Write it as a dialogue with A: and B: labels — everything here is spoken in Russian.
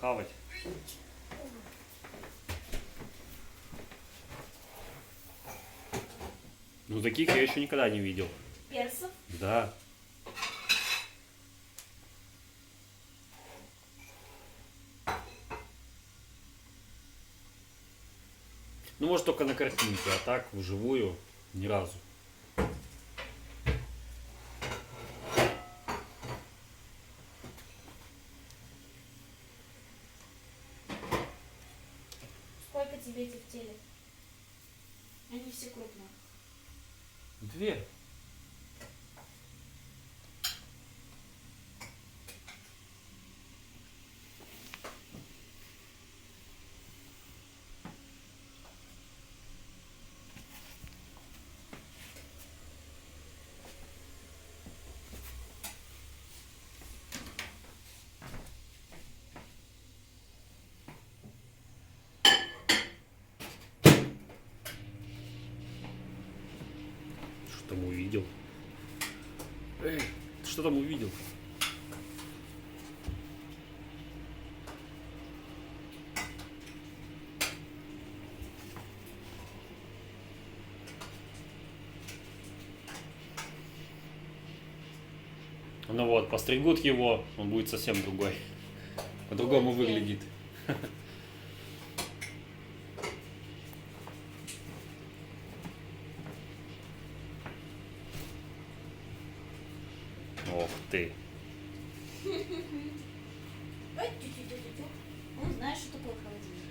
A: похавать. Ну таких я еще никогда не видел.
B: Персов?
A: Да. Ну может только на картинке, а так вживую ни разу.
B: Сколько тебе этих телек? Они все крупные.
A: 2. Что там увидел? Эй, ты что там увидел? Ну вот, постригут его, он будет совсем другой. По-другому выглядит. Ох ты.
B: Ой, тю-тю-тю-тю-тю. Он знает, что такое холодильник.